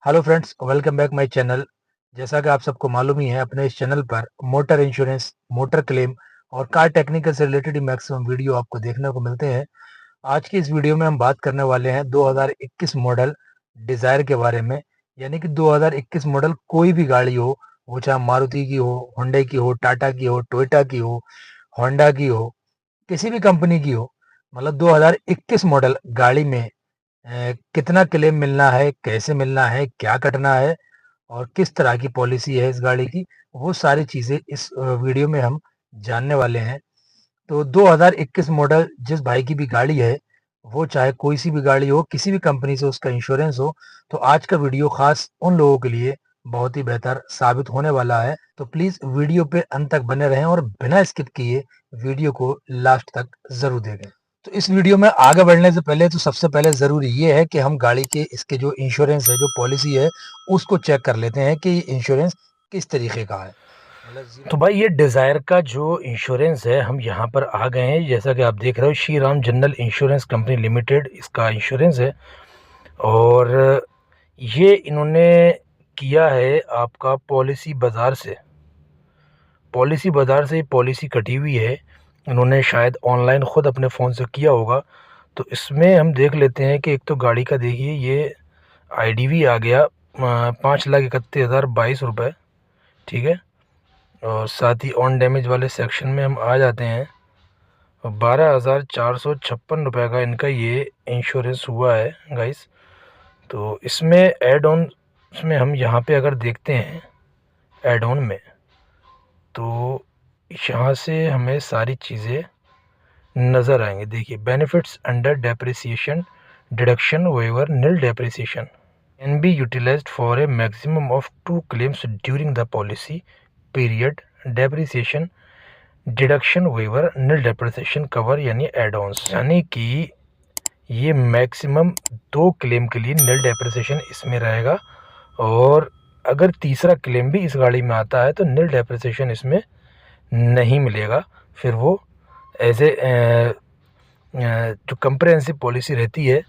Hello friends, welcome back my channel. जैसा कि आप सबको मालूम ही है, अपने इस चैनल पर मोटर इंश्योरेंस, मोटर क्लेम और कार टेक्निकल से रिलेटेड मैक्सिमम वीडियो आपको देखने को मिलते हैं। आज की इस वीडियो में हम बात करने वाले हैं 2021 मॉडल डिजायर के बारे में। यानी कि 2021 मॉडल कोई भी गाड़ी हो, वो चाहे मारुति की हो, हुंडई की हो, टाटा की हो, टोयोटा की हो, होंडा की हो, किसी भी कंपनी की हो, मतलब 2021 मॉडल गाड़ी में कितना क्लेम मिलना है, कैसे मिलना है, क्या कटना है और किस तरह की पॉलिसी है इस गाड़ी की, वो सारी चीज़ें इस वीडियो में हम जानने वाले हैं। तो 2021 मॉडल जिस भाई की भी गाड़ी है, वो चाहे कोई सी भी गाड़ी हो, किसी भी कंपनी से उसका इंश्योरेंस हो, तो आज का वीडियो खास उन लोगों के लिए बहुत ही बेहतर साबित होने वाला है। तो प्लीज़ वीडियो पे अंत तक बने रहें और बिना स्किप किए वीडियो को लास्ट तक ज़रूर देखें। तो इस वीडियो में आगे बढ़ने से पहले तो सबसे पहले ज़रूरी ये है कि हम गाड़ी के इसके जो इंश्योरेंस है, जो पॉलिसी है, उसको चेक कर लेते हैं कि ये इंश्योरेंस किस तरीके का है। तो भाई ये डिज़ायर का जो इंश्योरेंस है, हम यहाँ पर आ गए हैं। जैसा कि आप देख रहे हो, Shri Ram general insurance company limited इसका इंश्योरेंस है। और ये इन्होंने किया है आपका पॉलिसी बाज़ार से पॉलिसी कटी हुई है। इन्होंने शायद ऑनलाइन ख़ुद अपने फ़ोन से किया होगा। तो इसमें हम देख लेते हैं कि एक तो गाड़ी का देखिए, ये आईडीवी आ गया 5,31,022 रुपये, ठीक है। और साथ ही ऑन डैमेज वाले सेक्शन में हम आ जाते हैं, 12,456 रुपये का इनका ये इंश्योरेंस हुआ है गाइस। तो इसमें एड ऑन में हम यहाँ पे अगर देखते हैं एड ऑन में, तो यहाँ से हमें सारी चीज़ें नज़र आएंगे। देखिए, benefits under depreciation deduction waiver nil depreciation can be utilised for a maximum of 2 claims during the policy period. Depreciation deduction waiver nil depreciation cover यानी एड ऑन्स, यानी कि ये मैक्सिमम 2 क्लेम के लिए नील डेप्रिसिएशन इसमें रहेगा। और अगर तीसरा क्लेम भी इस गाड़ी में आता है तो नील डेप्रिसिएशन इसमें नहीं मिलेगा। फिर वो एज ए जो कंप्रहेंसिव पॉलिसी रहती है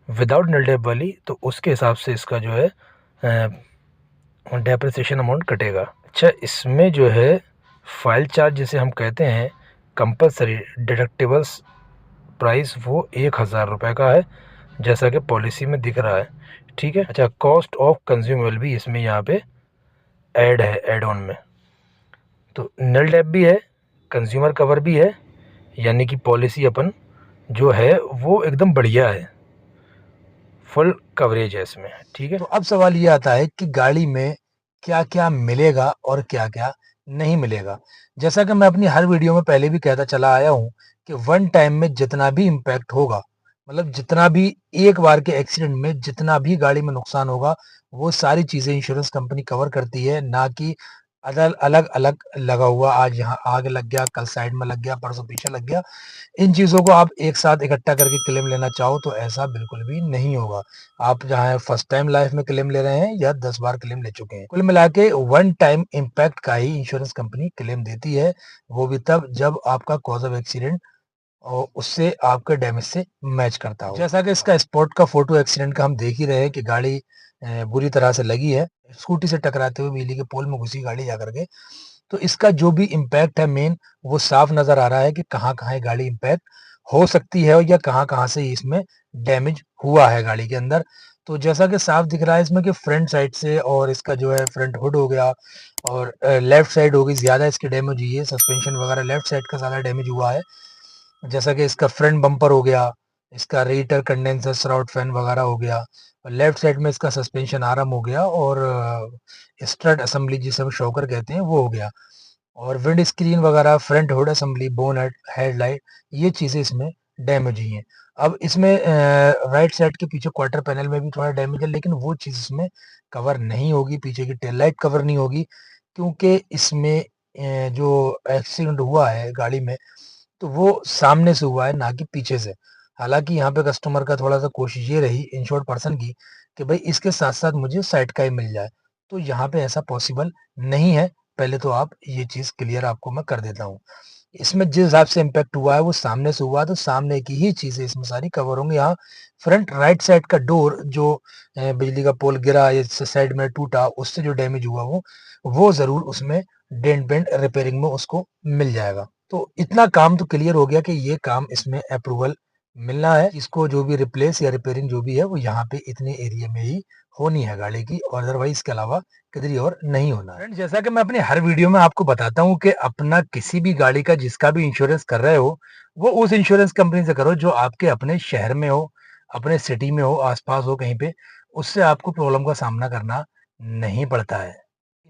विदाउट नील डेप वाली, तो उसके हिसाब से इसका जो है डेप्रिसिएशन अमाउंट कटेगा। अच्छा, इसमें जो है फाइल चार्ज जिसे हम कहते हैं, कंपलसरी डिडक्टिबल्स प्राइस वो 1,000 रुपये का है, जैसा कि पॉलिसी में दिख रहा है, ठीक है। अच्छा, कॉस्ट ऑफ कंज्यूमेबल भी इसमें यहाँ पे ऐड है एड ऑन में। तो नील डेप भी है, कंज्यूमर कवर भी है, यानी कि पॉलिसी अपन जो है वो एकदम बढ़िया है, फुल कवरेज है इसमें, ठीक है। तो अब सवाल ये आता है कि गाड़ी में क्या-क्या मिलेगा और क्या-क्या नहीं मिलेगा। जैसा कि मैं अपनी हर वीडियो में पहले भी कहता चला आया हूँ कि वन टाइम में जितना भी इम्पैक्ट होगा, मतलब जितना भी एक बार के एक्सीडेंट में जितना भी गाड़ी में नुकसान होगा, वो सारी चीज़ें इंश्योरेंस कंपनी कवर करती है, ना कि अलग-अलग लगा हुआ, आज यहाँ आग लग गया, कल साइड में लग गया, परसों पीछे लग गया। इन चीज़ों को आप एक साथ इकट्ठा करके क्लेम लेना चाहो तो ऐसा बिल्कुल भी नहीं होगा। आप जहाँ फर्स्ट टाइम लाइफ में क्लेम ले रहे हैं या 10 बार क्लेम ले चुके हैं। कुल मिला के वन टाइम इम्पैक्ट का ही इंश्योरेंस कंपनी क्लेम देती है, वो भी तब जब आपका कॉज़ ऑफ एक्सीडेंट और उससे आपके डैमेज से मैच करता हो। जैसा कि इसका स्पॉट का फोटो एक्सीडेंट का हम देख ही रहे हैं कि गाड़ी बुरी तरह से लगी है। स्कूटी से टकराते हुए बिजली के पोल में घुसी गाड़ी जाकर के। तो इसका जो भी इम्पैक्ट है मेन, वो साफ नज़र आ रहा है कि कहाँ-कहाँ ये गाड़ी इम्पैक्ट हो सकती है या कहाँ-कहाँ से इसमें डैमेज हुआ है गाड़ी के अंदर। तो जैसा कि साफ दिख रहा है इसमें कि फ्रंट साइड से और इसका जो है फ्रंट हुड हो गया और लेफ्ट साइड हो गई ज़्यादा इसकी डैमेज हुई है। सस्पेंशन वगैरह लेफ्ट साइड का ज़्यादा डैमेज हुआ है। जैसा कि इसका फ्रंट बम्पर हो गया, इसका रेडिएटर कंडेंसर श्राउड फैन वगैरह हो गया, और लेफ्ट साइड में इसका सस्पेंशन आर्म हो गया और स्ट्रट असेंबली जिसे हम शॉकर कहते हैं वो हो गया, और विंड स्क्रीन वगैरह, front hood assembly, bonnet, headlight, ये चीज़ें इसमें डैमेज हुई हैं। अब इसमें राइट साइड के पीछे क्वार्टर पैनल में भी थोड़ा डैमेज है, लेकिन वो चीज़ इसमें कवर नहीं होगी, पीछे की टेल लाइट कवर नहीं होगी, क्योंकि इसमें जो एक्सीडेंट हुआ है गाड़ी में, तो वो सामने से हुआ है ना कि पीछे से। हालाँकि यहाँ पे कस्टमर का थोड़ा-सा कोशिश ये रही इंश्योर्ड पर्सन की कि भई इसके साथ-साथ मुझे साइड का ही मिल जाए। तो यहाँ पे ऐसा पॉसिबल नहीं है। पहले तो आप ये चीज़ क्लियर आपको मैं कर देता हूँ। इसमें जिस हिसाब से इम्पैक्ट हुआ है वो सामने से हुआ, तो सामने की ही चीज़ें इसमें सारी कवर होंगी। यहाँ फ्रंट राइट साइड का डोर जो बिजली का पोल गिरा या साइड में टूटा, उससे जो डैमेज हुआ वो ज़रूर उसमें डेंट पेंट रिपेयरिंग में उसको मिल जाएगा। तो इतना काम तो क्लियर हो गया कि ये काम इसमें अप्रूवल मिलना है। इसको जो भी रिप्लेस या रिपेयरिंग जो भी है वो यहाँ पे इतने एरिया में ही होनी है गाड़ी की, और अदरवाइज़ इसके अलावा किधर और नहीं होना है। फ्रेंड, जैसा कि मैं अपनी हर वीडियो में आपको बताता हूँ कि अपना किसी भी गाड़ी का जिसका भी इंश्योरेंस कर रहे हो, वो उस इंश्योरेंस कंपनी से करो जो आपके अपने शहर में हो, अपने सिटी में हो, आस-पास हो कहीं पे, उससे आपको प्रॉब्लम का सामना करना नहीं पड़ता है।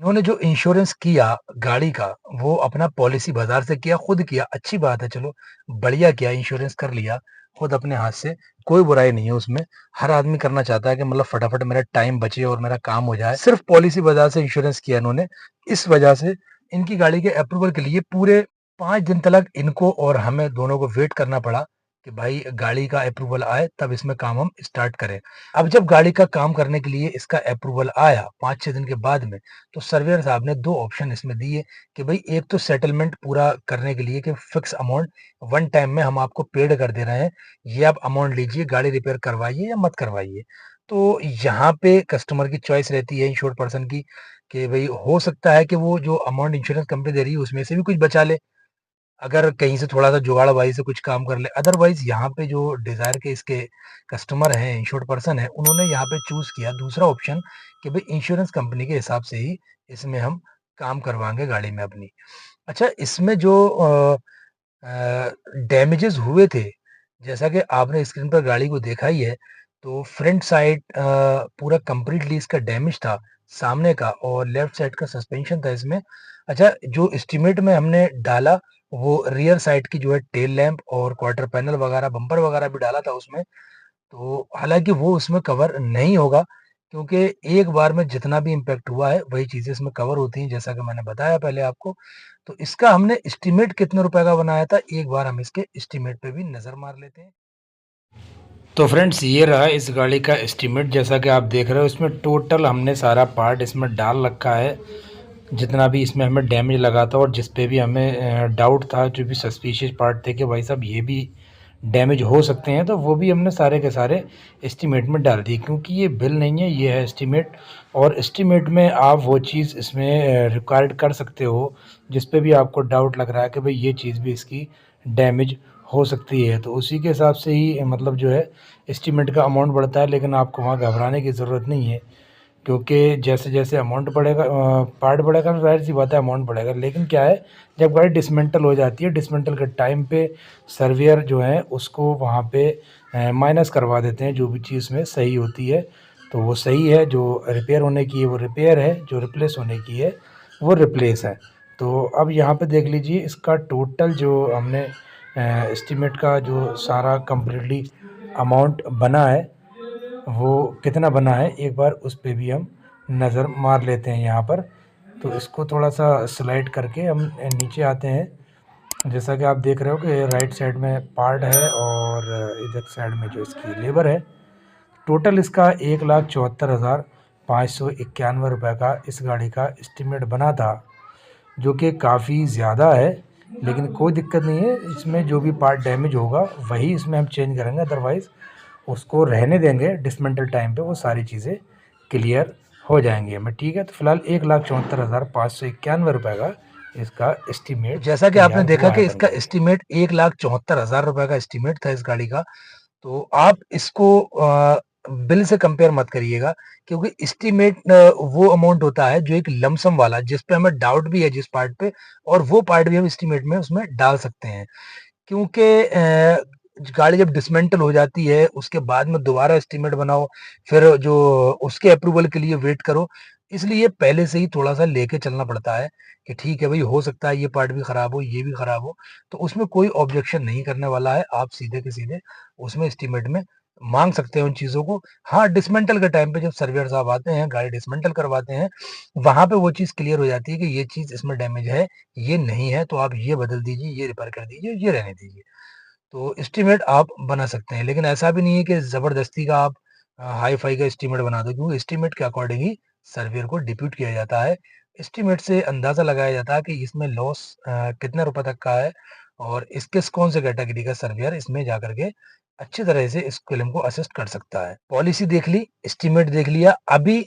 इन्होंने जो इंश्योरेंस किया गाड़ी का, वो अपना पॉलिसी बाज़ार से किया, खुद किया, अच्छी बात है चलो, बढ़िया किया, इंश्योरेंस कर लिया, खुद अपने हाथ से, कोई बुराई नहीं है उसमें। हर आदमी करना चाहता है कि मतलब फटाफट मेरा टाइम बचे और मेरा काम हो जाए। सिर्फ़ पॉलिसी बाज़ार से इंश्योरेंस किया इन्होंने, इस वजह से इनकी गाड़ी के अप्रूवल के लिए पूरे 5 दिन तक इनको और हमें दोनों को वेट करना पड़ा कि भाई गाड़ी का अप्रूवल आए, तब इसमें काम हम स्टार्ट करें। अब जब गाड़ी का काम करने के लिए इसका अप्रूवल आया 5-6 दिन के बाद में, तो सर्वेयर साहब ने 2 ऑप्शन इसमें दिए कि भई एक तो सेटलमेंट पूरा करने के लिए कि फिक्स अमाउंट वन टाइम में हम आपको पेड कर दे रहे हैं, ये आप अमाउंट लीजिए, गाड़ी रिपेयर करवाइए या मत करवाइए। तो यहाँ पे कस्टमर की चॉइस रहती है इंश्योर्ड पर्सन की कि भई हो सकता है कि वो जो अमाउंट इंश्योरेंस कंपनी दे रही है उसमें से भी कुछ बचा ले, अगर कहीं से थोड़ा-सा जुगाड़बाजी से कुछ काम कर ले। अदरवाइज़ यहाँ पे जो डिज़ायर के इसके कस्टमर हैं, इंश्योर्ड पर्सन हैं, उन्होंने यहाँ पे चूज़ किया दूसरा ऑप्शन कि भई इंश्योरेंस कंपनी के हिसाब से ही इसमें हम काम करवाएँगे गाड़ी में अपनी। अच्छा, इसमें जो डैमेजेज़ हुए थे, जैसा कि आपने स्क्रीन पर गाड़ी को देखा ही है, तो फ्रंट साइड पूरा कंप्लीटली इसका डैमेज था, सामने का, और लेफ्ट साइड का सस्पेंशन था इसमें। अच्छा, जो एस्टीमेट में हमने डाला, वो रियर साइड की जो है टेल लैंप और क्वार्टर पैनल वगैरह, बम्पर वगैरह भी डाला था उसमें। तो हालाँकि वो उसमें कवर नहीं होगा, क्योंकि एक बार में जितना भी इम्पैक्ट हुआ है, वही चीज़ें इसमें कवर होती हैं, जैसा कि मैंने बताया पहले आपको। तो इसका हमने एस्टीमेट कितने रुपए का बनाया था, एक बार हम इसके एस्टीमेट पे भी नज़र मार लेते हैं। तो फ्रेंड्स, ये रहा इस गाड़ी का एस्टीमेट। जैसा कि आप देख रहे हो, इसमें टोटल हमने सारा पार्ट इसमें डाल रखा है, जितना भी इसमें हमें डैमेज लगा था और जिस पे भी हमें डाउट था, जो भी सस्पिशियस पार्ट थे कि भाई साहब ये भी डैमेज हो सकते हैं, तो वो भी हमने सारे के सारे एस्टीमेट में डाल दिए, क्योंकि ये बिल नहीं है, ये है एस्टीमेट। और एस्टीमेट में आप वो चीज़ इसमें रिक्वायर्ड कर सकते हो जिस पे भी आपको डाउट लग रहा है कि भाई ये चीज़ भी इसकी डैमेज हो सकती है, तो उसी के हिसाब से ही मतलब जो है एस्टीमेट का अमाउंट बढ़ता है। लेकिन आपको वहाँ घबराने की ज़रूरत नहीं है, क्योंकि जैसे-जैसे अमाउंट बढ़ेगा, पार्ट बढ़ेगा, तो ज़ाहिर-सी बात है अमाउंट बढ़ेगा। लेकिन क्या है, जब गाड़ी डिसमेंटल हो जाती है, डिसमेंटल के टाइम पे सर्वेयर जो है उसको वहाँ पे माइनस करवा देते हैं, जो भी चीज़ में सही होती है, तो वो सही है, जो रिपेयर होने की है वो रिपेयर है, जो रिप्लेस होने की है वो रिप्लेस है। तो अब यहाँ पे देख लीजिए, इसका टोटल जो हमने एस्टीमेट का जो सारा कंप्लीटली अमाउंट बना है, वो कितना बना है, एक बार उस पे भी हम नज़र मार लेते हैं यहाँ पर। तो इसको थोड़ा-सा स्लाइड करके हम नीचे आते हैं। जैसा कि आप देख रहे हो कि राइट साइड में पार्ट है और इधर साइड में जो इसकी लेबर है। टोटल इसका 1,74,591 रुपये का इस गाड़ी का एस्टीमेट बना था, जो कि काफ़ी ज़्यादा है। लेकिन कोई दिक्कत नहीं है, इसमें जो भी पार्ट डैमेज होगा वही इसमें हम चेंज करेंगे, अदरवाइज़ उसको रहने देंगे। डिसमेंटल टाइम पे वो सारी चीज़ें क्लियर हो जाएंगी हमें, ठीक है। तो फिलहाल 1,74,591 रुपये का इसका एस्टीमेट जैसा कि आपने देखा कि इसका एस्टीमेट 1,74,000 रुपये का एस्टीमेट था इस गाड़ी का। तो आप इसको बिल से कंपेयर मत करिएगा, क्योंकि एस्टीमेट वो अमाउंट होता है जो एक लमसम वाला, जिस पे हमें डाउट भी है जिस पार्ट पे, और वो पार्ट भी हम एस्टीमेट में उसमें डाल सकते हैं। क्योंकि गाड़ी जब डिसमेंटल हो जाती है, उसके बाद में दोबारा एस्टीमेट बनाओ, फिर जो उसके अप्रूवल के लिए वेट करो, इसलिए पहले से ही थोड़ा-सा लेके चलना पड़ता है कि ठीक है भई, हो सकता है ये पार्ट भी खराब हो, ये भी खराब हो, तो उसमें कोई ऑब्जेक्शन नहीं करने वाला है। आप सीधे के सीधे उसमें एस्टीमेट में माँग सकते हो उन चीज़ों को। हाँ, डिसमेंटल के टाइम पे जब सर्वेयर साहब आते हैं, गाड़ी डिसमेंटल करवाते हैं, वहाँ पे वो चीज़ क्लियर हो जाती है कि ये चीज़ इसमें डैमेज है, ये नहीं है, तो आप ये बदल दीजिए, ये रिपेयर कर दीजिए, ये रहने दीजिए। तो एस्टीमेट आप बना सकते हैं, लेकिन ऐसा भी नहीं है कि ज़बरदस्ती का आप हाई-फाई का एस्टीमेट बना दो, क्योंकि एस्टीमेट के अकॉर्डिंग ही सर्वेयर को डिप्यूट किया जाता है। एस्टीमेट से अंदाज़ा लगाया जाता है कि इसमें लॉस कितने रुपए तक का है और इस किस कौन से कैटेगरी का सर्वेयर इसमें जाकर के अच्छी तरह से इस क्लेम को असिस्ट कर सकता है। पॉलिसी देख ली, एस्टीमेट देख लिया, अभी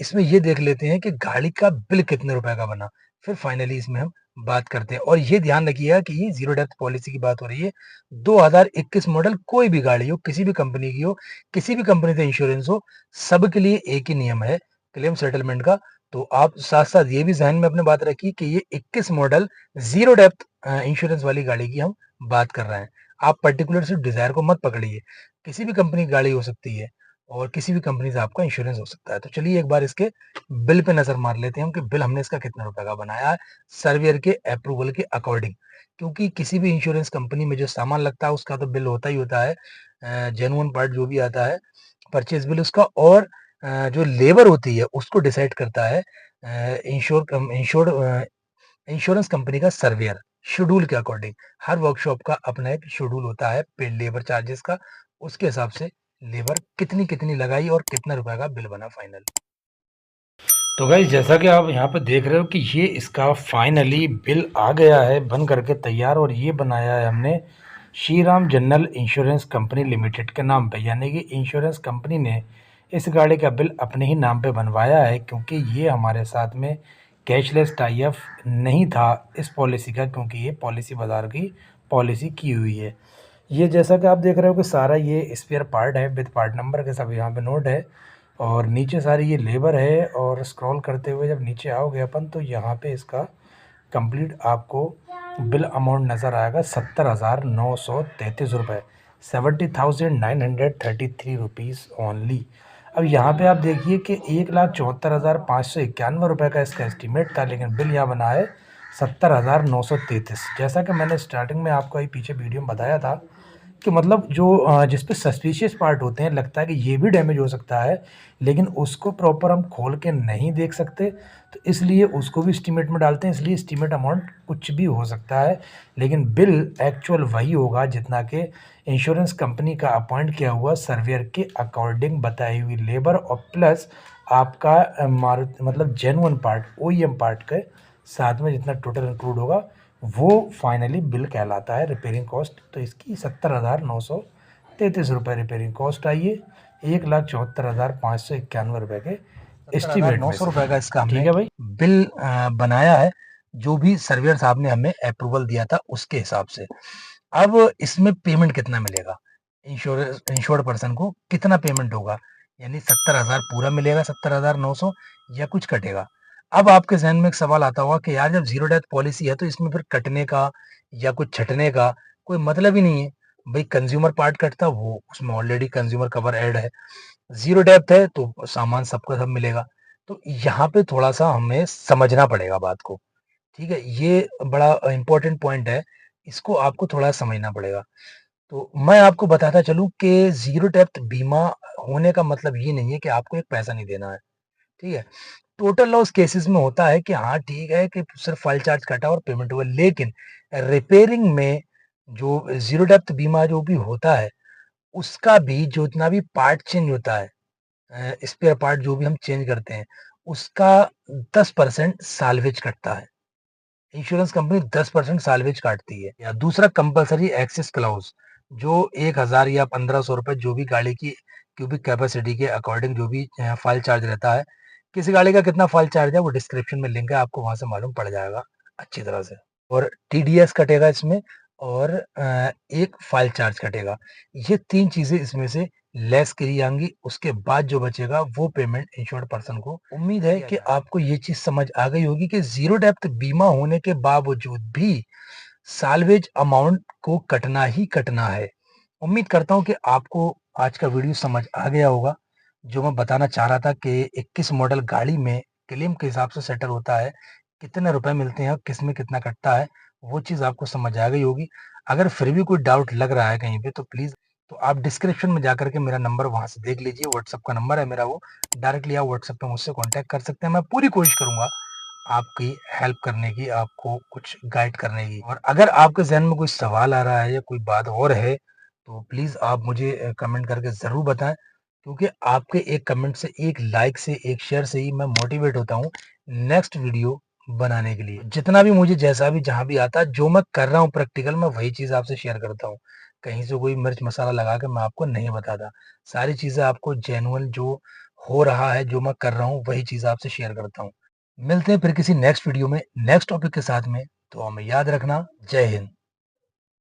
इसमें ये देख लेते हैं कि गाड़ी का बिल कितने रुपए का बना, फिर फाइनली इसमें हम बात करते हैं। और ये ध्यान रखिएगा कि ये ज़ीरो डेप्थ पॉलिसी की बात हो रही है। 2021 मॉडल कोई भी गाड़ी हो, किसी भी कंपनी की हो, किसी भी कंपनी से इंश्योरेंस हो, सबके लिए एक ही नियम है क्लेम सेटलमेंट का। तो आप साथ-साथ ये भी ज़हन में अपने बात रखिए कि ये 21 मॉडल ज़ीरो डेप्थ इंश्योरेंस वाली गाड़ी की हम बात कर रहे हैं। आप पर्टिकुलर सिर्फ डिज़ायर को मत पकड़िए। किसी भी कंपनी की गाड़ी हो सकती है और किसी भी कंपनी से आपका इंश्योरेंस हो सकता है। तो चलिए एक बार इसके बिल पे नज़र मार लेते हैं हम कि बिल हमने इसका कितने रुपए का बनाया है, सर्वेयर के अप्रूवल के अकॉर्डिंग। क्योंकि किसी भी इंश्योरेंस कंपनी में जो सामान लगता है उसका तो बिल होता ही होता है। जेन्युइन पार्ट जो भी आता है, परचेज़ बिल उसका और जो लेबर होती है उसको डिसाइड करता है इंश्योरेंस कंपनी का सर्वेयर शेड्यूल के अकॉर्डिंग। हर वर्कशॉप का अपना एक शेड्यूल होता है पेड लेबर चार्जेस का, उसके हिसाब से लेबर कितनी लगाई और कितना रुपए का बिल बना फाइनल। तो गाइस जैसा कि आप यहाँ पे देख रहे हो कि ये इसका फाइनली बिल आ गया है बन करके तैयार, और ये बनाया है हमने Shri Ram general insurance company limited के नाम पे, यानी कि इंश्योरेंस कंपनी ने इस गाड़ी का बिल अपने ही नाम पे बनवाया है, क्योंकि ये हमारे साथ में कैशलेस टाई अप नहीं था इस पॉलिसी का, क्योंकि ये पॉलिसी बाजार की पॉलिसी की हुई है। ये जैसा कि आप देख रहे हो कि सारा ये स्पेयर पार्ट है विद पार्ट नंबर के, सब यहाँ पे नोट है, और नीचे सारी ये लेबर है। और स्क्रॉल करते हुए जब नीचे आओगे अपन तो यहाँ पे इसका कंप्लीट आपको बिल अमाउंट नज़र आएगा 70,933 रुपये, 70,933 रुपीज़ ओनली। अब यहाँ पे आप देखिए कि 1,74,591 रुपये का इसका एस्टीमेट था, लेकिन बिल यहाँ बना है 70,933। जैसा कि मैंने स्टार्टिंग में आपको ये पीछे वीडियो में बताया था कि मतलब जो जिस पे सस्पिशियस पार्ट होते हैं, लगता है कि ये भी डैमेज हो सकता है, लेकिन उसको प्रॉपर हम खोल के नहीं देख सकते, तो इसलिए उसको भी एस्टीमेट में डालते हैं। इसलिए एस्टीमेट अमाउंट कुछ भी हो सकता है, लेकिन बिल एक्चुअल वही होगा जितना कि इंश्योरेंस कंपनी का अपॉइंट किया हुआ सर्वेयर के अकॉर्डिंग बताई हुई लेबर और प्लस आपका मतलब जेन्युइन पार्ट ओईएम पार्ट के साथ में जितना टोटल इंक्लूड होगा वो फाइनली बिल कहलाता है रिपेयरिंग कॉस्ट। तो इसकी 70,933 रुपये रिपेयरिंग कॉस्ट आई है 1,74,591 रुपये के एस्टीमेट में से। रुपये का इसका हमने ठीक है भाई बिल बनाया है, जो भी सर्वेयर साहब ने हमें अप्रूवल दिया था उसके हिसाब से। अब इसमें पेमेंट कितना मिलेगा, इंश्योर्ड पर्सन को कितना पेमेंट होगा, यानी 70,000 पूरा मिलेगा 70,900 या कुछ कटेगा। अब आपके ज़हन में एक सवाल आता होगा कि यार जब ज़ीरो डेथ पॉलिसी है तो इसमें फिर कटने का या कुछ छँटने का कोई मतलब ही नहीं है। भई कंज़्यूमर पार्ट कटता वो उसमें ऑलरेडी कंज़्यूमर कवर ऐड है। ज़ीरो डेप्थ है तो सामान सबका सब मिलेगा। तो यहाँ पे थोड़ा-सा हमें समझना पड़ेगा बात को, ठीक है? ये बड़ा इम्पोर्टेंट पॉइंट है, इसको आपको थोड़ा समझना पड़ेगा। तो मैं आपको बताता चलूँ कि ज़ीरो डेप्थ बीमा होने का मतलब ये नहीं है कि आपको एक पैसा नहीं देना है, ठीक है? टोटल लॉस केसेस में होता है कि हाँ, ठीक है कि सिर्फ फाइल चार्ज कटा और पेमेंट हुआ, लेकिन रिपेयरिंग में जो ज़ीरो डेप्थ बीमा जो भी होता है, उसका भी जितना भी पार्ट चेंज होता है स्पेयर पार्ट जो भी हम चेंज करते हैं, उसका 10% साल्वेज कटता है। इंश्योरेंस कंपनी 10% साल्वेज काटती है। या दूसरा कंपल्सरी एक्सेस क्लॉज़ जो 1,000 या 1,500 रुपए जो भी गाड़ी की क्यूबिक कैपेसिटी के अकॉर्डिंग जो भी फाइल चार्ज रहता है। किसी गाड़ी का कितना फाइल चार्ज है वो डिस्क्रिप्शन में लिंक है, आपको वहाँ से मालूम पड़ जाएगा अच्छी तरह से। और टीडीएस कटेगा इसमें और एक फाइल चार्ज कटेगा। ये 3 चीज़ें इसमें से लेस करी जाएँगी, उसके बाद जो बचेगा वो पेमेंट इंश्योर्ड पर्सन को। उम्मीद है कि आपको ये चीज़ समझ आ गई होगी कि ज़ीरो डेप्थ बीमा होने के बावजूद भी साल्वेज अमाउंट को कटना ही कटना है। उम्मीद करता हूँ कि आपको आज का वीडियो समझ आ गया होगा। जो मैं बताना चाह रहा था कि 21 मॉडल गाड़ी में क्लेम के हिसाब से सेटल होता है, कितने रुपए मिलते हैं और किसमें कितना कटता है, वो चीज़ आपको समझ आ गई होगी। अगर फिर भी कोई डाउट लग रहा है कहीं पे तो प्लीज़ तो आप डिस्क्रिप्शन में जाकर के मेरा नंबर वहाँ से देख लीजिए, व्हाट्सएप का नंबर है मेरा वो, डायरेक्टली आप व्हाट्सएप पे मुझसे कॉन्टैक्ट कर सकते हैं। मैं पूरी कोशिश करूँगा आपकी हेल्प करने की, आपको कुछ गाइड करने की। और अगर आपके ज़हन में कोई सवाल आ रहा है या कोई बात और है, तो प्लीज़ आप मुझे कमेंट करके ज़रूर बताएँ। क्योंकि आपके एक कमेंट से, एक लाइक से, एक शेयर से ही मैं मोटिवेट होता हूँ नेक्स्ट वीडियो बनाने के लिए। जितना भी मुझे जैसा भी जहाँ भी आता है, जो मैं कर रहा हूँ प्रैक्टिकल, मैं वही चीज़ आपसे शेयर करता हूँ। कहीं से कोई मिर्च मसाला लगा के मैं आपको नहीं बताता। सारी चीज़ें आपको जेन्युइन जो हो रहा है, जो मैं कर रहा हूँ, वही चीज़ आपसे शेयर करता हूँ। मिलते हैं फिर किसी नेक्स्ट वीडियो में, नेक्स्ट टॉपिक के साथ में। तो हमें याद रखना। जय हिंद।